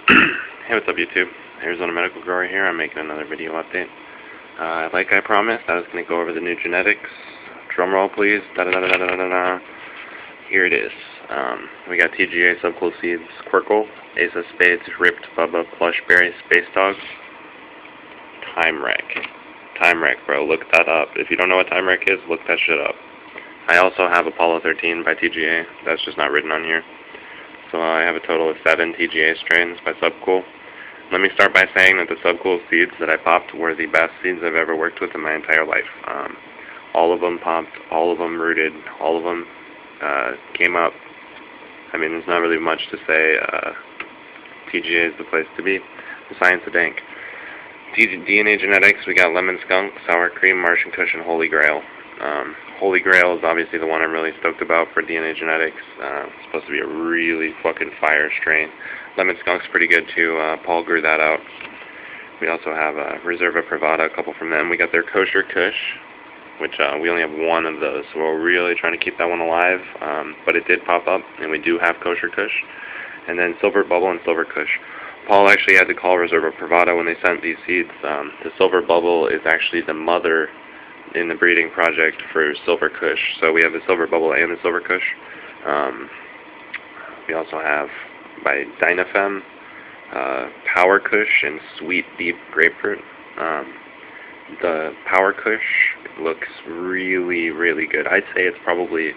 Hey, what's up YouTube? Arizona Medical Grower here. I'm making another video update. Like I promised, I was going to go over the new genetics. Drum roll please. Da -da -da -da -da -da -da -da. Here it is. We got TGA, Subcool Seeds, Quirkle, Ace of Spades, Ripped, Bubba, Plushberry, Space Dog. Time Wreck. Time Wreck, bro. Look that up. If you don't know what Time Wreck is, look that shit up. I also have Apollo 13 by TGA. That's just not written on here. So I have a total of 7 TGA strains by Subcool. Let me start by saying that the Subcool seeds that I popped were the best seeds I've ever worked with in my entire life. All of them popped, all of them rooted, all of them came up. I mean, there's not really much to say. TGA is the place to be. The science of dank. DNA genetics, we got Lemon Skunk, Sour Cream, Martian Kush, and Holy Grail. Holy Grail is obviously the one I'm really stoked about for DNA genetics. It's supposed to be a really fucking fire strain. Lemon Skunk's pretty good too. Paul grew that out. We also have Reserva Privada, a couple from them. We got their Kosher Kush, which we only have one of those, so we're really trying to keep that one alive. But it did pop up, and we do have Kosher Kush. And then Silver Bubble and Silver Kush. Paul actually had to call Reserva Privada when they sent these seeds. The Silver Bubble is actually the mother in the breeding project for Silver Kush. So we have the Silver Bubble and the Silver Kush. We also have by Dynafem, Power Kush and Sweet Deep Grapefruit. The Power Kush looks really, really good. I'd say it's probably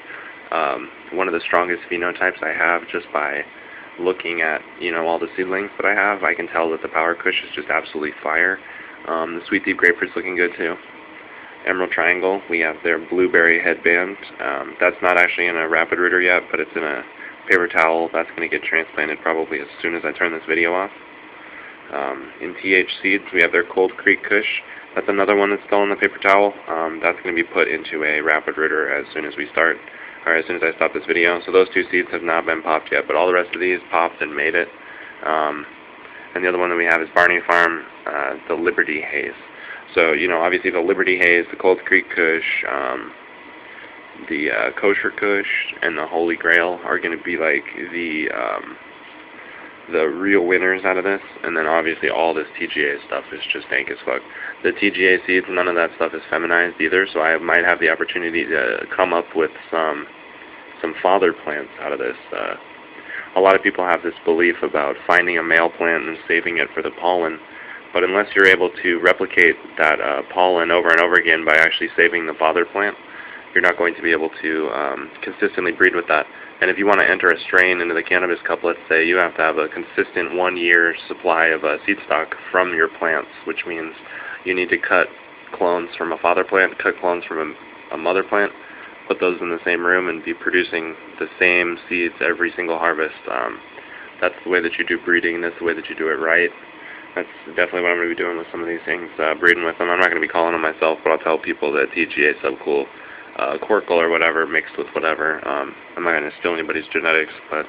one of the strongest phenotypes I have just by looking at, you know, all the seedlings that I have. I can tell that the Power Kush is just absolutely fire. The Sweet Deep Grapefruit's looking good too. Emerald Triangle, we have their Blueberry Headband. That's not actually in a rapid rooter yet, but it's in a paper towel. That's going to get transplanted probably as soon as I turn this video off. In TH Seeds, we have their Cold Creek Kush. That's another one that's still in the paper towel. That's going to be put into a rapid rooter as soon as we start, or as soon as I stop this video. So those two seeds have not been popped yet, but all the rest of these popped and made it. And the other one that we have is Barney Farm, the Liberty Haze. So, you know, obviously the Liberty Haze, the Cold Creek Kush, the Kosher Kush, and the Holy Grail are going to be like the real winners out of this. And then obviously all this TGA stuff is just dank as fuck. The TGA seeds, none of that stuff is feminized either, so I might have the opportunity to come up with some father plants out of this. A lot of people have this belief about finding a male plant and saving it for the pollen. But unless you're able to replicate that pollen over and over again by actually saving the father plant, you're not going to be able to consistently breed with that. And if you want to enter a strain into the Cannabis Cup, let's say, you have to have a consistent 1-year supply of seed stock from your plants, which means you need to cut clones from a father plant, cut clones from a mother plant, put those in the same room, and be producing the same seeds every single harvest. That's the way that you do breeding, that's the way that you do it right. That's definitely what I'm going to be doing with some of these things, breeding with them. I'm not going to be calling them myself, but I'll tell people that TGA, Subcool, Quirkle, or whatever, mixed with whatever. I'm not going to steal anybody's genetics, but,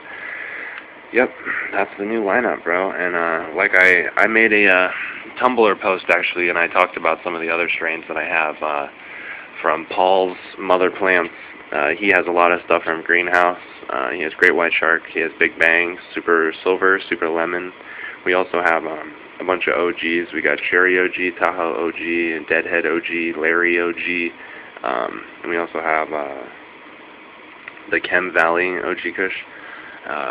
yep, that's the new lineup, bro. And, like, I made a Tumblr post, actually, and I talked about some of the other strains that I have from Paul's mother plants. He has a lot of stuff from Greenhouse. He has Great White Shark. He has Big Bang, Super Silver, Super Lemon. We also have a bunch of OGs. We got Cherry OG, Tahoe OG, Deadhead OG, Larry OG. And we also have the Chem Valley OG Kush.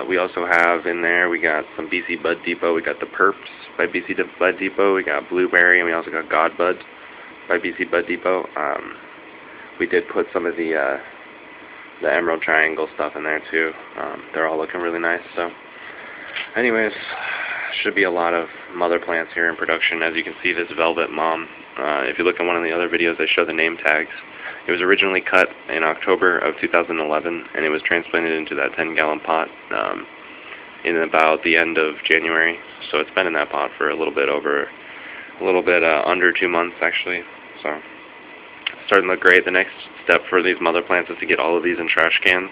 We also have in there, we got some BC Bud Depot. We got the Perps by BC Bud Depot. We got Blueberry, and we also got God Bud by BC Bud Depot. We did put some of the Emerald Triangle stuff in there too. They're all looking really nice. So, anyways, should be a lot of mother plants here in production. As you can see, this Velvet Mom, if you look at one of the other videos, I show the name tags. It was originally cut in October of 2011, and it was transplanted into that 10-gallon pot in about the end of January. So it's been in that pot for a little bit under 2 months, actually. So it's starting to look great. The next step for these mother plants is to get all of these in trash cans,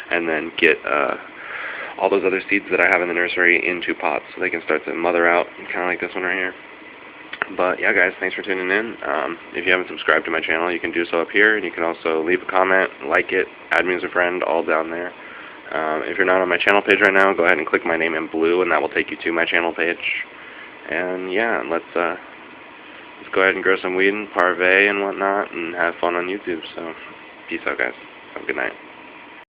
and then get all those other seeds that I have in the nursery into pots so they can start to mother out, kind of like this one right here. But yeah, guys, thanks for tuning in. If you haven't subscribed to my channel, you can do so up here, and you can also leave a comment, like it, add me as a friend, all down there. If you're not on my channel page right now, go ahead and click my name in blue, and that will take you to my channel page. And yeah, let's go ahead and grow some weed and parve and whatnot, and have fun on YouTube. So, peace out, guys. Have a good night.